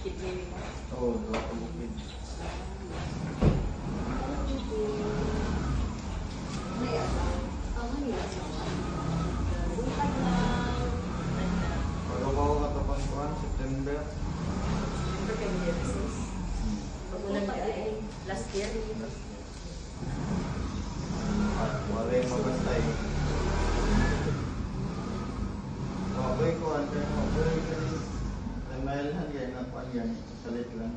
kidney mo? Oo, duha ka bukid. Pagabaw ka ito pang kuhan, September. September kayo dialysis. Pagulan ka ay last year. Wala yung mabantay. Kapoy ko, antay mo. Kapoy ka rin. Ay mailhan yan, nakuhan yan. Salit lang.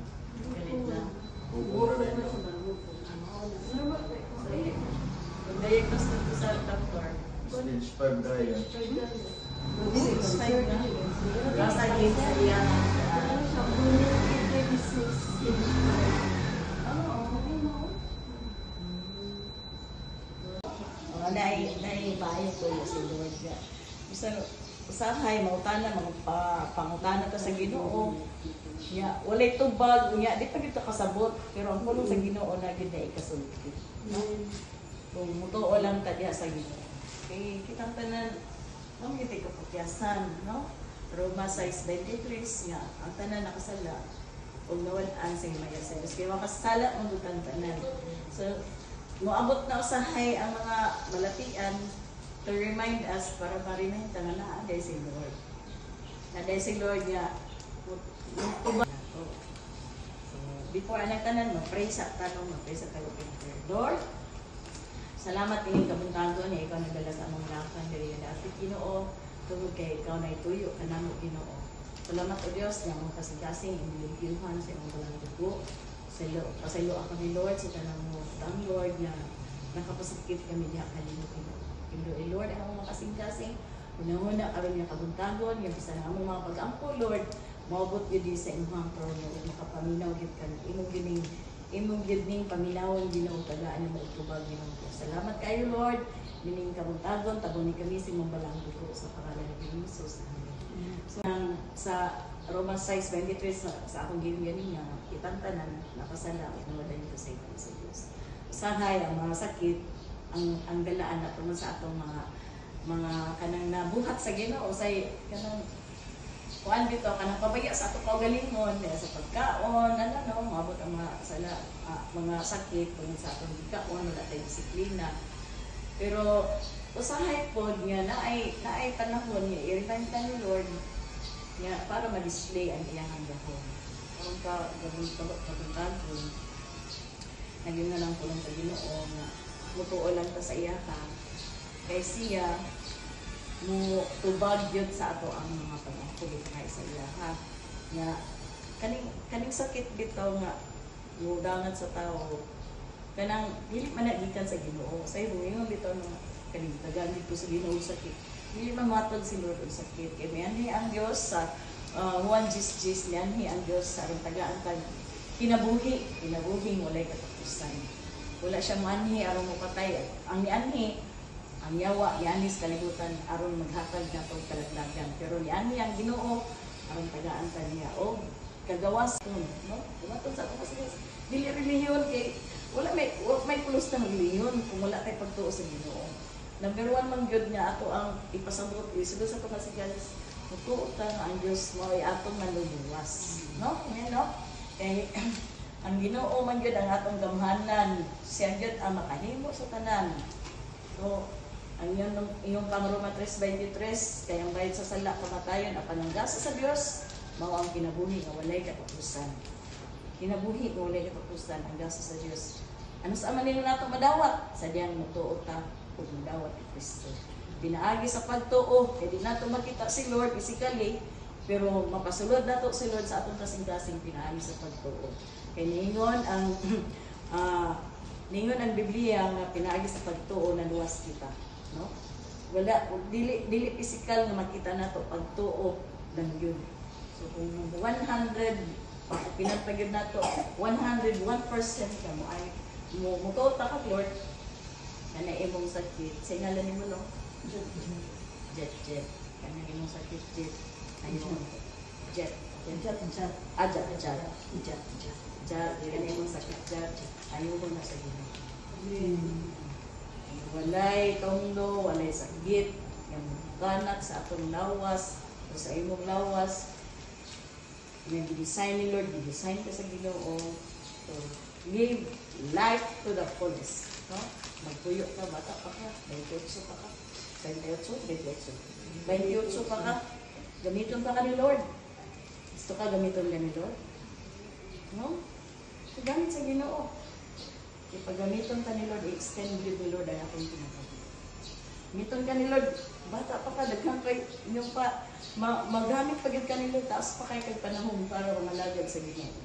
Galit lang. Bubong na rin. Pag-diagnose na po sa doctor. Stage 5 gaya. Nasa gate sa iya. Naibayo ko yung si Lord nga. Usahay, mautana, mga pangutana ka sa Ginoo. Nya, walay tubag, nya, di pa dito kasabot. Pero ang pulong sa Ginoo na gid ay kasulti. Kung mutuo lang ta diha sa Ginoo. Kay kitang tanan, ang hindi ko pagyasan, no? Roma 6:23 nga, ang tanan nakasala. Kung nawalan sa mayasayos. Kaya makasala ang dutang tanan. So, moabot na usahay ang mga malatian to remind us para marinig nga na aday si Lord. Naday si Lord nga tuba. So, before ang tanan mo, pray sa tanong mo, pray sa tayo prayer. Lord, salamat ining kabuntagon niya ikaw nagdala sa among lakan diri na at Ginoo tungod kay ikaw na ituyo kanamo Ginoo. Salamat o Dios nga mong kasigasing imbilyuhan sa imong balang dugo. Pasaylo ako ni Lord sa tanang mo. Ang Lord nga nakapasakit kami diha kanimo Ginoo. Lord, ang mga kasing-kasing, una-una, aron niya kabuntagon, yung bisa na among mga pag-angko, Lord, maabot yun din sa imong throne, Lord, makapaminaw yun ka, imong gining paminawon, Ginoo, tagaan na mautubag, Ginoo. Salamat kayo, Lord, gining kabuntagon, tabunin kami sa imong balang dugo sa pangalan ni Jesus. So, sa Roma 6:23 sa akong gining nga, itantanan, nakasala, inuwadan nito sa ito sa Diyos. Usahay, ang mga sakit, ang galaan na naman sa atong mga kanang nabuhat sa Ginoo say kanang kuan dito kanang pabaya sa atong kaugalingon sa pagkaon maabot ang mga sakit tungod sa atong pagkaon wala tay disiplina pero usahay pod nga naay panahon nga i-remind ta ni Lord nga para ma-display ang iyang gahom karon ka gabon naging na lang po lang sa Ginoo nga mutuo lang ta sa iya ka kay siya mo tubag yun sa ato ang mga pag-angkulit kay sa iya ha nga kaning sakit bitaw nga mudangan sa tao kanang dili man nagikan sa Ginoo say buingon bitaw nga kaning tagaan dito sa Ginoo sakit dili man matod si Lord og sakit kay mianhi ang Dios sa Juan 10:10 mianhi ang Dios sa tagaan kag kinabuhi walay katapusan. Wala siya manhi aron mo patay. Ang nianhi, ang yawa, nianhi sa kalibutan aron maghatag na itong kalaglagan. Pero nianhi ang Ginoo aron tagaan ta niya. O kagawas nun, no? Tumatod sa ako kasi dili relihiyon kay wala may pulos na relihiyon kung wala tayo pagtuo sa Ginoo. Number 1 man gyud nga ato ang ipasabot isud sa to kasi guys. Mutuo ta nga ang Dios mo ay atong naluluwas. No? Yan, no? Kay ang Ginoo man gyud ang atong gamhanan, siya gyud ang makahimo sa tanan. So, ang iyong Roma 3:23 kay ang bayad sa sala kamatayon apan ang gasa sa Dios mao ang kinabuhi nga walay katapusan. Kinabuhi nga walay katapusan ang gasa sa Dios. Ano sa man nimo nato madawat? Sadyang mutuo ta ug madawat ni Kristo. Pinaagi sa pagtuo, kay di nato makita si Lord physically, pero mapasulod nato si Lord sa atong kasing-kasing pinaagi sa pagtuo. Kay ningon ang Biblia nga pinaagi sa pagtuo na luwas kita, no? Wala dili physical nga makita nato pagtuo lang yun. So kung 100 pinagpagid nato 101% ka mo ay mo ta ka Lord kana imong sakit sa ngalan nimo no jet kana imong sakit jet ayon jet kana imong sakit jet ayon mo na sa Ginoo walay tunglo walay sakit yang ganat sa atong lawas o sa imong lawas Nga gi-design ni Lord, gi-design ka sa Ginoo. So, live life to the fullest. No? Magpuyo ka, bata pa ka, 28 pa ka, 28, 28 pa ka, gamiton pa ka ni Lord. Gusto ka gamiton ka ni Lord? No? So, gamit sa Ginoo. Ipagamiton ka ni Lord, i-extend ni Lord ang ating pinagagawa. Gamiton ka ni Lord, bata pa ka, daghang kay inyong pa, magamit pag ka ni Lord, taas pa kayo kay panahon para malagad sa Ginoo.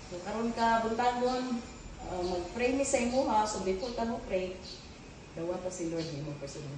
So, karon ka, buntagon, mag-pray ni sa imo ha, so before ka mo pray, dawata si Lord, mo personal.